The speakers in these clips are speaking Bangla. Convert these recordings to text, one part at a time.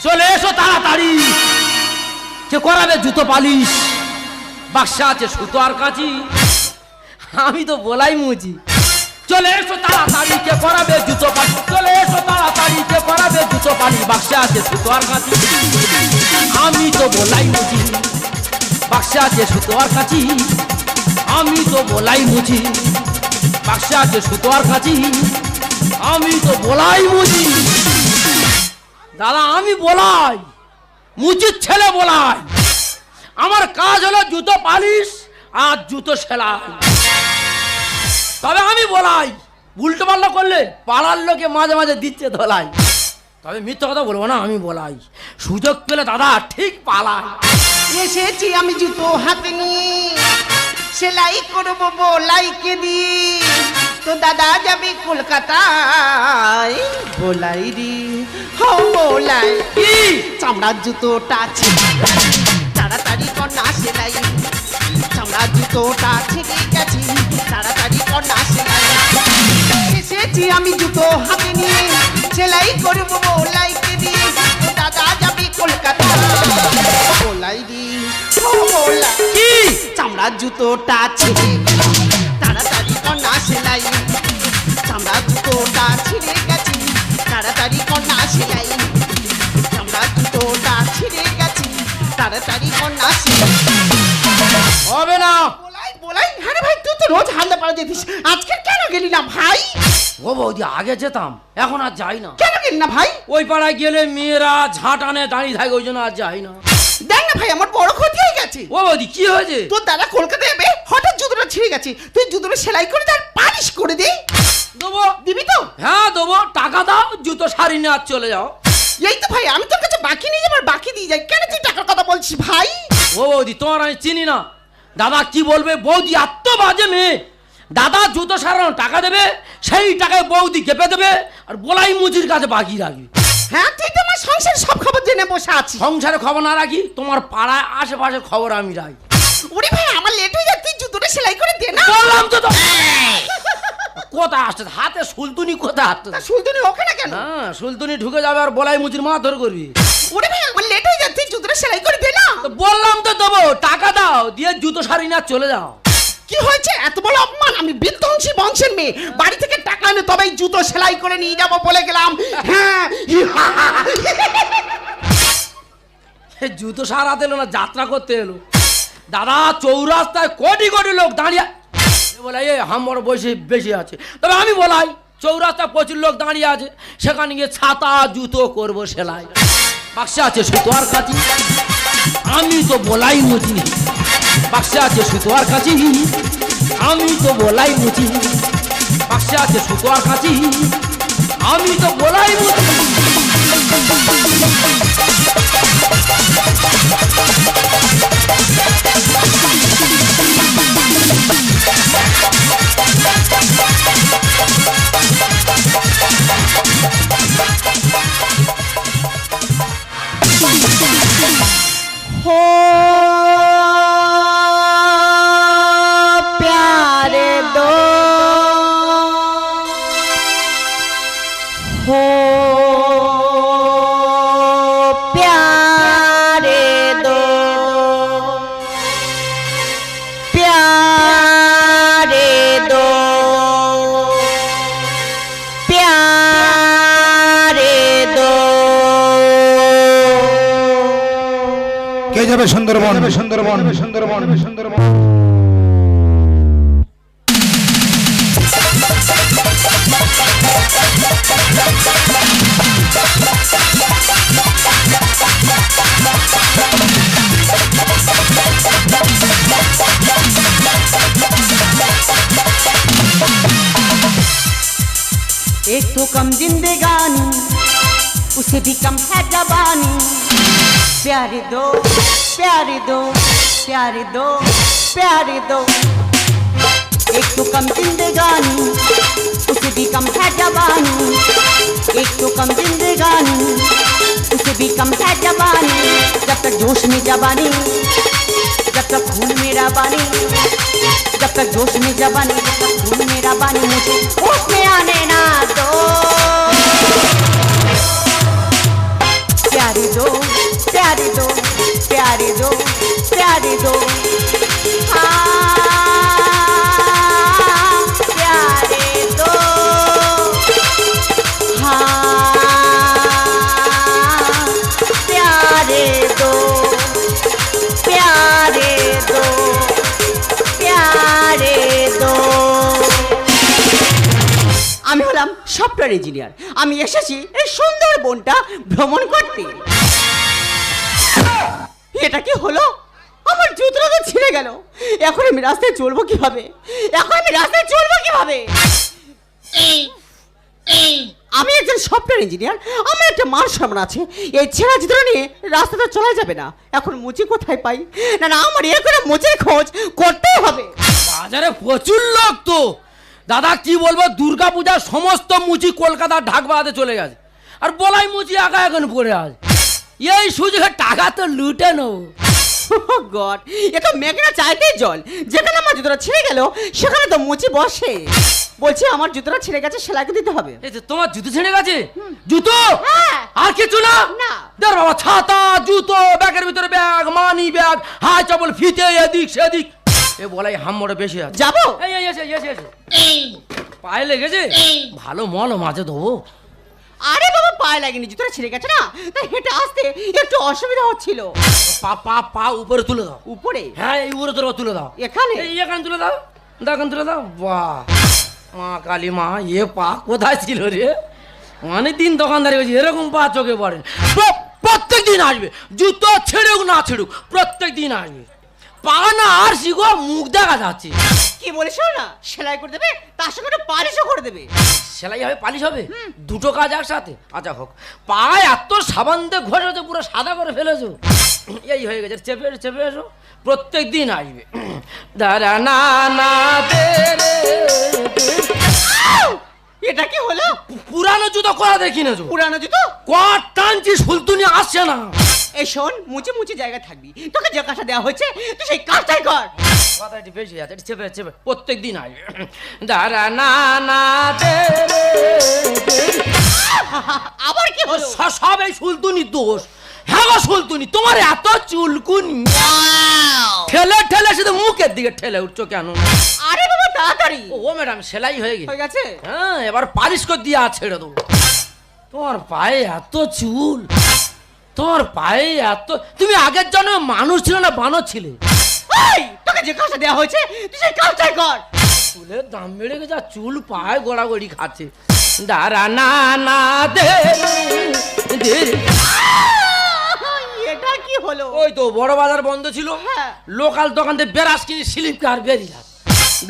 চলে এসো তাড়াতাড়ি, কে করাবে জুতো পালিশ, বাক্সা আছে সুতো আর কাঁচি। আমি তো বলাই মুচি। চলে এসো তাড়াতাড়ি, কে করাবে জুতো পালিশ, চলে এসো তাড়াতাড়ি, কে করাবে জুতো পালিশ, বাক্সা আছে সুতো আর কাঁচি। আমি তো বলাই মুচি, বাক্সা আছে সুতো আর কাঁচি। আমি তো বলাই মুচি, বাক্সা আছে সুতো আর কাঁচি। আমি তো বলাই মুচি। দাদা আমি বলাই, মুচির ছেলে বলাই। আমার কাজ হলো জুতো পালিশ আর জুতো সেলাই। তবে আমি বলাই, উল্টো পাল্টা করলে পাড়ার লোকে মাঝে মাঝে দিচ্ছে ধলাই। তবে মিথ্যা কথা বলবো না, আমি বলাই। সুযোগ পেলে দাদা ঠিক পালাই। এসেছি আমি জুতো হাতে নিয়ে, সেলাই করবো বলাইকে দিয়ে। তো দাদা যাবে কলকাতায়, বলাই রে হো বলাই। কি চামড়ার জুতোটা ছিঁড়ে তাড়াতাড়ি কন্যা সেলাই, চামড়ার জুতোটা ছিঁড়ে গেছে তাড়াতাড়ি কন্যা সেলাই। এসেছি আমি জুতো হাতে নিয়ে, সেলাই করবো বলাইকে দিয়ে। তো দাদা যাবে কলকাতায়, বলাই রে হো বলাই। কি চামড়ার জুতোটা ছিঁড়ে তাড়াতাড়ি কন্যা সেলাই, চামড়ার জুতোটা ছিঁড়ে গেছে তাড়াতাড়ি কন্যা সেলাই, চামড়ার জুতোটা ছিঁড়ে গেছে তাড়াতাড়ি কন্যা সেলাই। হবে না। বলাই বলাই, হ্যাঁ ভাই তুই তো রোজ হালদা পাড়া যেতিস, আজকে কেন গেলি না ভাই? ও বৌদি আগে যেতাম, এখন আর যাই না। কেন গেলি না ভাই? ওই পাড়ায় গেলে মেয়েরা ঝাঁটানে দাঁড়িয়ে থাকে, ওই জন্য আর যাই না। দেখ না ভাই, আমার বড় ক্ষতি হয়ে গেছে। ও বৌদি কি হয়েছে? তোর দাদা কলকাতায় যাবে, হঠাৎ জুতোটা ছিঁড়ে গেছে, তুই জুতোটা সেলাই করে তার পালিশ করে দে। দেবো। দিবি তো? হ্যাঁ দেবো, টাকা দাও, জুতো শাড়ি নিয়ে আর চলে যাও। এই তো ভাই, আমি তোর কাছে বাকি নিয়ে যাবার বাকি দিয়ে যাই, কেন তুই টাকার কথা বলছিস ভাই? ও বৌদি তোমার আমি চিনি না। দাদা কি বলবে, বৌদি এত বাজে মেয়ে। দাদা জুতো সারানো টাকা দেবে, সেই টাকায় বৌদি কেঁপে দেবে, আর বলাই মুচির কাছে বাকি রাখবে। হ্যাঁ তুই তো আমার সংসার সব খবর জেনে বসে আছিস। সংসারে খবর না রাখি, তোমার পাড়ায় আশেপাশের খবর আমি রাখি। ওরে ভাই আমার লেট হয়ে যাচ্ছে, তুই জুতোটা সেলাই করে দে না। বললাম তো কোথায় আসছে, হাতে সুলতুনি কোথায় আসছে? তা সুলতুনি ওখানে কেন? হ্যাঁ সুলতুনি ঢুকে যাবে আর বলাই মুচির মা ধরে করবি। ওরে ভাই আমার লেট হয়ে যাচ্ছে, তুই জুতোটা সেলাই করে দে না। তো বললাম তো দেবো, টাকা দাও, দিয়ে জুতো শাড়ি নিয়ে আর চলে যাও। কি হয়েছে, এত বড় অপমান? আমি বিধ্বংসী বংশের মেয়ে, বাড়ি থেকে টাকা এনে তবেই জুতো সেলাই করে নিয়ে যাবো বলে গেলাম। হ্যাঁ জুতো সারাতে এলো না, যাত্রা করতে এলো। দাদা চৌরাস্তায় কোটি কোটি লোক দাঁড়িয়ে বলে এই আমার বয়সে বেশি আছে। তবে আমি বলাই, চৌরাস্তায় প্রচুর লোক দাঁড়িয়ে আছে, সেখানে গিয়ে ছাতা জুতো করবো সেলাই। বাক্সা আছে সুতো আর কাঁচি, আমি তো বলাই মুচি। বাক্সা আছে সুতো আর কাঁচি, আমি তো বলাই মুচি। বাক্সা আছে সুতো আর কাঁচি, আমি তো বলাই মুচি। हो प्यारे दो, हो प्यारे दो, प्यारे दो, प्यारे दो। কে যাবে সুন্দরবন, সুন্দরবন, সুন্দরবন, সুন্দরবন। एक तो कम जिंदगानी, उसे भी कम है जवानी। प्यारे दो, प्यारे दो, प्यारे दो, प्यारे दो। एक तो कम जिंदगानी, उसे भी कम है जवानी। एक तो कम जिंदगानी, उसे भी कम है जवानी। जब तक जोश में जवानी, जब तक खून मेरा बानी, जब तक जोश में जवानी, जब तक खून मेरा बानी, मुझे होश में आने ना दो। प्यारे दो, दो प्यार दो प्यार दो प्यार दो हाँ प्यार दो हाँ प्यार दो प्यार दो प्यार दो আমি হলাম সফটওয়্যার ইঞ্জিনিয়ার আমি এসেছি এই সুন্দর বনটা ভ্রমণ করতে এটা কি হলো আমার জুতোটা তো ছিঁড়ে গেল এখন আমি রাস্তায় চলবো কিভাবে আমি একজন সফটওয়্যার ইঞ্জিনিয়ার আমার একটা মান সম্মান আছে এই ছেঁড়া জুতো নিয়ে রাস্তাটা চলা যাবে না এখন মুচি কোথায় পাই না না আমার এর করে মুচির খোঁজ করতেই হবে বাজারে প্রচুর লোক তো দাদা কি বলবো দুর্গা পূজার সমস্ত মুচি কলকাতার ঢাকবাড়াতে চলে গেছে আর বলাই মুচি একা এখন পড়ে আছে এই সুযোগে টাকা তো লুটে নেবো গড এটা মেঘনা চাইতেই জল যেখানে আমার জুতোটা ছিঁড়ে গেল সেখানে তো মুচি বসে বলছি আমার জুতোটা ছিঁড়ে গেছে সেলাইকে দিতে হবে এই যে তোমার জুতো ছিঁড়ে গেছে জুতো হ্যাঁ। আর কিছু না না। দেখ বাবা ছাতা জুতো ব্যাগের ভিতরে ব্যাগ মানি ব্যাগ হাই চপল ফিতে এদিক সেদিক এ বলাই হাম্মড়ে বেশি আছে যাবো এই এই এসে এসে এসে পায়ে লেগেছে ভালো মল মাঝে দেবো আরে বাবা পায়ে লাগেনি জুতোটা ছিঁড়ে গেছে না তাই হেঁটে আসতে একটু অসুবিধা হচ্ছিল পা পা পা উপরে তুলে দাও উপরে হ্যাঁ এই উপরে তোর তুলে দাও এখানে এই এখানে তুলে দাও দেখেন তুলে দাও বাহ মা কালী মা এ পা কোথায় ছিল রে অনেক দিন দোকানদারি হয়েছে এরকম পা চোখে পড়েন প্রত্যেক দিন আসবে জুতো ছেড়ুক না ছেড়ুক প্রত্যেক দিন আসবে পা না আর শিখো মুখ দেখা যাচ্ছে কি বলিস না সেলাই করে দেবে তার সঙ্গে একটু পালিশও করে দেবে সেলাই হবে পালিশ হবে দুটো কাজ একসাথে আচ্ছা হোক পা এত সাবান দিয়ে ঘষেছো পুরো সাদা করে ফেলেছো এই হয়ে গেছে চেপে চেপে এসো প্রত্যেক দিন আসবে দাঁড়া না না দে রে, এটা কি হলো পুরানো জুতো করা দেখি না পুরানো জুতো কট টানছি সুলতুনি আসছে না এই শোন মুচি মুচি জায়গায় থাকবি তোকে যে কাজটা দেওয়া হয়েছে তুই সেই কাজটাই কর কথাটি বেশি আছে চেপে চেপে প্রত্যেক দিন আসবে দাঁড়া না না দে রে, আবার কি হলো সব এই সুলতুনির দোষ হ্যাঁ গো সুলতুনি তোমার এত চুলকুনি ঠেলে ঠেলে শুধু মুখের দিকে ঠেলে উঠছো কেন আরে বাবা তাড়াতাড়ি ও ম্যাডাম সেলাই হয়ে গেছে হয়ে গেছে হ্যাঁ এবার পালিশ করে দিয়ে ছেড়ে দেবো তোমার পায়ে এত চুল তোমার পায়ে এত তুমি আগের জন্য মানুষ ছিল না বানর ছিলে এই তোকে যে কাজটা দেওয়া হয়েছে তুই সেই কাজটাই কর চুলের দাম বেড়ে গেছে আর চুল পায়ে গড়াগড়ি খাচ্ছে দাঁড়া না না দে দে এটা কি হলো ওই তো বড় বাজার বন্ধ ছিল হ্যাঁ। লোকাল দোকান থেকে বেরাস কিনে স্লিপ কার বেরিয়ে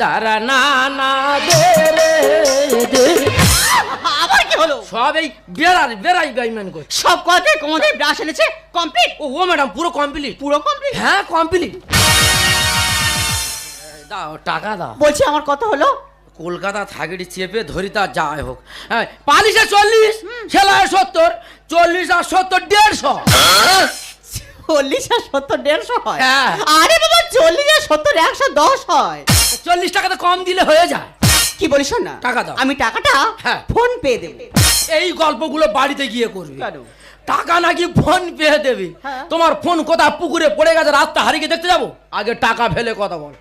দাঁড়া না না দে রে দে আবার কি হলো সব এই বেড়াই বেইমান করে সব কথাই কোমরে ব্রাশ এনেছে কমপ্লিট ও ম্যাডাম পুরো কমপ্লিট পুরো কমপ্লিট হ্যাঁ কমপ্লিট দাও টাকা দাও বলছি আমার কথা হলো কলকাতা থাকড়ি চেপে ধরি তা যাই হোক হ্যাঁ পালিশে 40 সেলায় 70 40 আর 70 150 40 আর 70 150 হয় হ্যাঁ। আরে বাবা 40 আর 70 110 হয় 40 টাকা তো কম দিলে হয়ে যায় কি বলিস না টাকা দাও। আমি টাকাটা হ্যাঁ। ফোন পে দেব এই গল্পগুলো বাড়িতে গিয়ে করবে কেন? টাকা নাকি ফোন পেয়ে দেবে হ্যাঁ। তোমার ফোন কোথায় পুকুরে পড়ে গেছে রাস্তা হারিয়ে দেখতে যাবো আগে টাকা ফেলে কথা বল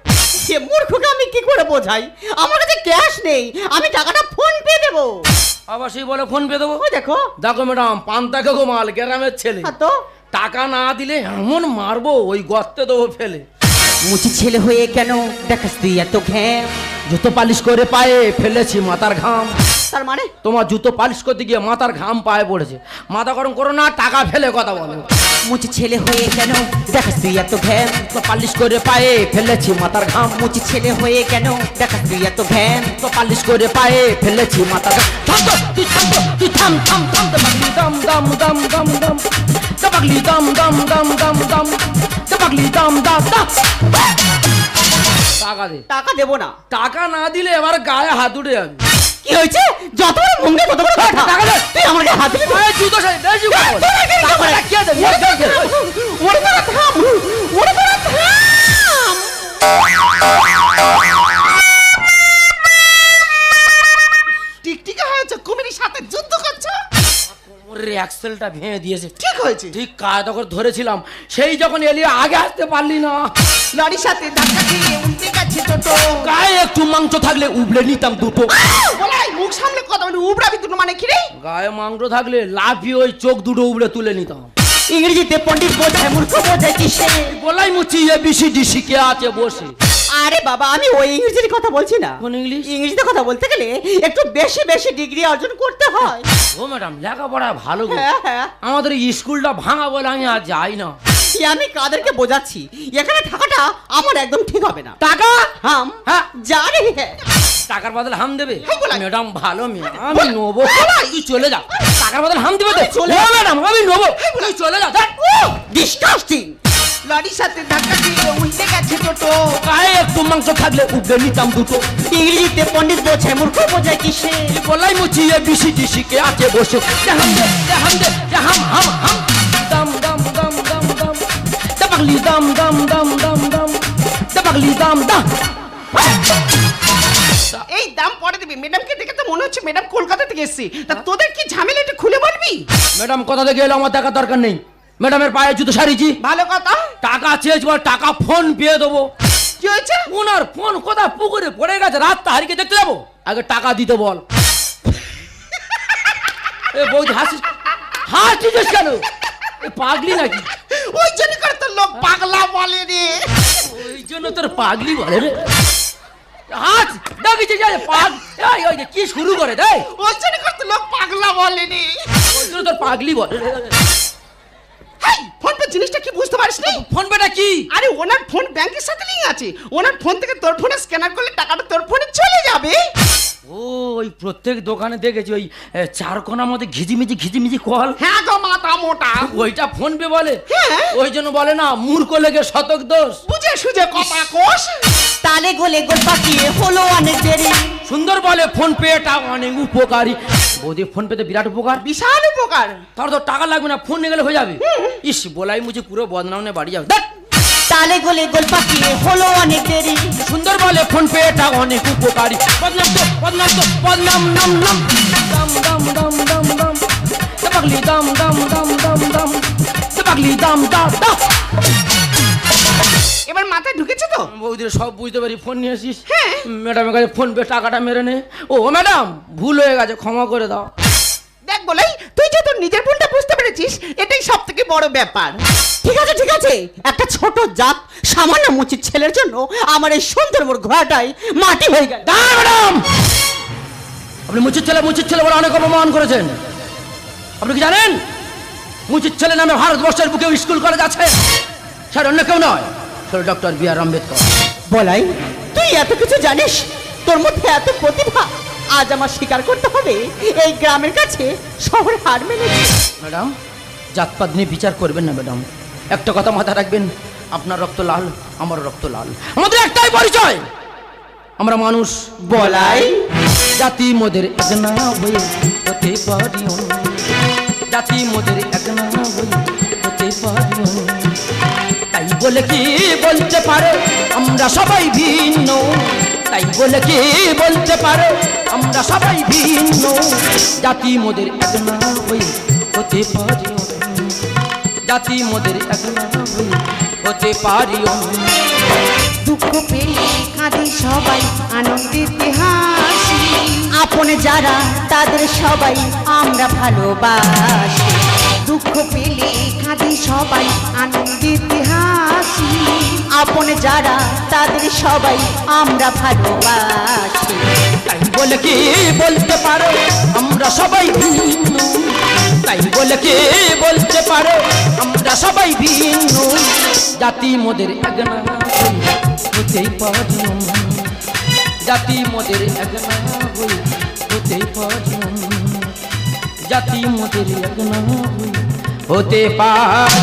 সে মূর্খকে আমি কি করে বোঝাই আমার কাছে ক্যাশ নেই আমি টাকাটা ফোন পে দেব অবশ্যই বলে ফোন পেয়ে দেবো ওই দেখো দেখো ম্যাডাম পান্তা গো মাল গ্রামের ছেলে হ্যাঁ তো টাকা না দিলে এমন মারবো ওই গর্তে দেবো ফেলে মুচি ছেলে হয়ে কেন দেখাস তুই এত ঘ্যাম জুতো পালিশ করে পায়ে ফেলেছি মাথার ঘাম তার মানে তোমার জুতো পালিশ করতে গিয়ে মাথার ঘাম পায়ে পড়েছে মাথা গরম করো না টাকা ফেলে কথা বলো মুচি ছেলে হয়ে কেন দেখাস তুই এত ঘ্যাম তো পালিশ করে পায়ে ফেলেছি মাথার ঘাম মুচি ছেলে হয়ে কেন দেখাস তুই এত ঘ্যাম তো পালিশ করে পায়ে ফেলেছি মাথার ঘাম থাম তো, তুই থাম তো, তুই থাম থাম থাম তো পাগলি দাম দাম দাম দাম দাম তো পাগলি দাম দাম দাম দাম দাম তো পাগলি দাম দাম দাম টাকা দে টাকা দেবো না টাকা না দিলে এবার গায়ে হাত উঠে যাবে কি হয়েছে যত বড় মুঙ্গে তত বড় কথা টাকা দে। তুই আমাকে হাত দিবি এই জুতো সাথে বেশি কথা বল। টাকাটা কে দেবে? ওরে তোরা থাম ওরে তোরা থাম টিকটিকা হয়েছে কুমিরের সাথে যুদ্ধ করছো ওরে এক সেলটা ভেঙে দিয়েছে। ঠিক হয়েছে। ঠিক কায়দা করে ধরেছিলাম, সেই যখন এলি আগে আসতে পারলি না। লরির সাথে ধাক্কা খেয়ে উল্টে গেছে টোটো। গায়ে একটু মাংস থাকলে উবলে নিতাম দুটো। বলাই মুখ সামলে কথা বলি, উবড়াবি দুটো মানে কি রে? গায়ে মাংস থাকলে লাফিয়ে ওই চোখ দুটো উবলে তুলে নিতাম। ইংরেজিতে পণ্ডিত বোঝায়, মূর্খ বোঝায় কিসে? বলাই মুচি ABCD শিখে আছে বসে। আরে বাবা, আমি ওই ইংরেজির কথা বলছি না। কোন ইংলিশ? ইংরেজিতে কথা বলতে গেলে একটু বেশি বেশি ডিগ্রি অর্জন করতে হয়। ও ম্যাডাম, লেখাপড়া ভালো গো। হ্যাঁ হ্যাঁ, আমাদের এই স্কুলটা ভাঙা বলে আমি আর যাই না। আমি কাদেরকে বোঝাচ্ছি, এখানে থাকাটা আমার একদম ঠিক হবে না। টাকা হাম হ্যাঁ যা রে হ্যাঁ। টাকার বদলে হাম দেবে? হ্যাঁ, বলাই। ম্যাডাম ভালো মেয়ে, আমি নেবো। বলাই। তুই চলে যা। টাকার বদলে হাম দেবে তো? চলে ও ম্যাডাম, আমি নেবো। তুই চলে যা। ধ্যাৎ। ডিসকাস্টিং। লরির সাথে ধাক্কা দিয়ে উল্টে গেছে টোটো। গায়ে একটু মাংস থাকলে উবলে নিতাম দুটো। ইংরেজিতে পণ্ডিত বোঝায়, মূর্খ বোঝায় কিসে? বলাই মুচি ABCD শিখে আছে বসে। হাম দে হাম দে হাম হাম হাম দাম দাম দাম দাম দাম পাগলি দাম দাম দাম দাম দাম পাগলি দাম দাম। এই দাম পরে দিবি। ম্যাডামকে দেখে তো মনে হচ্ছে ম্যাডাম কলকাতা থেকে এসেছে। তা তোদের কি ঝামেলা, একটু খুলে বলবি? ম্যাডাম কোথা থেকে এলো আমার দেখার দরকার নেই। ম্যাডামের পায়ে জুতো সারিয়েছি। ভালো কথা। টাকা চেয়েছি, বল টাকা ফোন পেয়ে দেবো। কি হয়েছে? ওনার ফোন কোথা পুকুরে পড়ে গেছে, রাতটা হারিকে দেখতে যাবো। আগে টাকা দিতে বল। এ বৌদি হাসিস, হাসিস কেন? এ পাগলি নাকি? ওই জন্য করে তো লোক পাগলা বলে রে। ওই জন্য তোর পাগলি বলে রে। হাস ডাকিছে যায় পাগ। এই ওই যে কি শুরু করে দেয়, ওই জন্য করে তো লোক পাগলা বলে রে। ওই জন্য তোর পাগলি বলে। হেই, ফোন পে জিনিসটা কি বুঝতে পারিস নি? ফোন পেটা কি? আরে ওনার ফোন ব্যাংকের সাথে লিংক আছে। ওনার ফোন থেকে তোর ফোনে স্ক্যানার করলে টাকাটা তোর ফোনে চলে যাবে। ও ওই প্রত্যেক দোকানে দেখেছি ওই চার কোনার মধ্যে ঘিজিমিজি কল। হ্যাঁ গো মাথা মোটা। ওইটা ফোন পে বলে। হ্যাঁ। ওই জন্য বলে না মূর্খ লেগে শতক দোষ। বুঝে সুঝে কথা কোষ। তালে গোলে গোল পাকিয়ে হলো অনেক দেরি। সুন্দর বলে ফোন পেটা অনেক উপকারী। বৌদি ফোন পেতে বিরাট উপকার। বিশাল উপকার। তার তো টাকা লাগবে না, ফোন নিয়ে গেলে হয়ে যাবে। ইস বলাই মুঝে পুরো বদনাম নিয়ে বাড়ি যাবে। ধ্যাৎ। তালে গোলে গোল পাকিয়ে হলো অনেক দেরি। সুন্দর বলে ফোন পেটা অনেক উপকারী। বদনাম তো বদনাম নাম নাম দাম দাম দাম দাম দাম পাগলি দাম দাম দাম দাম দাম পাগলি দাম দাম দাম। এবার মাথায় ঢুকেছে তো? বৌদির সব বুঝতে পারি, ফোন নিয়ে আসিস। হ্যাঁ। ম্যাডামের কাছে ফোন পে টাকাটা মেরে নে। ও ম্যাডাম ভুল হয়ে গেছে, ক্ষমা করে দাও। দেখ বলাই, তুই যে তোর নিজের ভুলটা বুঝতে পেরেছিস, এটাই সব থেকে বড় ব্যাপার। ঠিক আছে ঠিক আছে, একটা ছোট জাত সামান্য মুচির ছেলের জন্য আমার এই সুন্দর মোর ঘোড়াটাই মাটি হয়ে গেল। দাঁড়ান ম্যাডাম, আপনি মুচির ছেলে বলে অনেক অপমান করেছেন। আপনি কি জানেন মুচির ছেলে নামে ভারতবর্ষের বুকে স্কুল কলেজ আছে? স্যার অন্য কেউ নয়, স্যার ডক্টর B.R. আম্বেদকর। বলাই, তুই এত কিছু জানিস, তোর মধ্যে এত প্রতিভা, আজ আমার স্বীকার করতে হবে এই গ্রামের কাছে শহর হার মেনেছে। ম্যাডাম জাতপাত নিয়ে বিচার করবেন না ম্যাডাম। একটা কথা মাথায় রাখবেন, আপনার রক্ত লাল, আমার রক্ত লাল, আমাদের একটাই পরিচয়, আমরা মানুষ। বলাই, জাতি মোদের এক না হয়ে হতে পারি অন্য। জাতি মোদের এক না হয়ে হতে পারি অন্য। তাই বলে কি বলতে পারে আমরা সবাই ভিন্ন? তাই বলে কি বলতে পারে আমরা সবাই ভিন্ন? জাতি মোদের এক না হয়ে হতে পারি অন্য। জাতি মোদের এক না হয়ে হতে পারি অন্য। দুঃখ পেলে কাঁদে সবাই, আনন্দিতে হাসি, আপন যারা তাদের সবাই আমরা ভালোবাসি। দুঃখ পেলে কাঁদে সবাই, আনন্দিতে হাসি, আপন যারা তাদের সবাই আমরা ভালোবাসি। তাই বলে কি বলতে পারো আমরা সবাই ভিন্ন? তাই বলে কি বলতে পারো আমরা সবাই ভিন্ন? জাতি মোদের এক না হয়ে হতেই পারি অন্য। জাতি মোদের এক না হয়ে হতেই পারি অন্য। জাতি মোদের এক না হয়ে হতে পারি।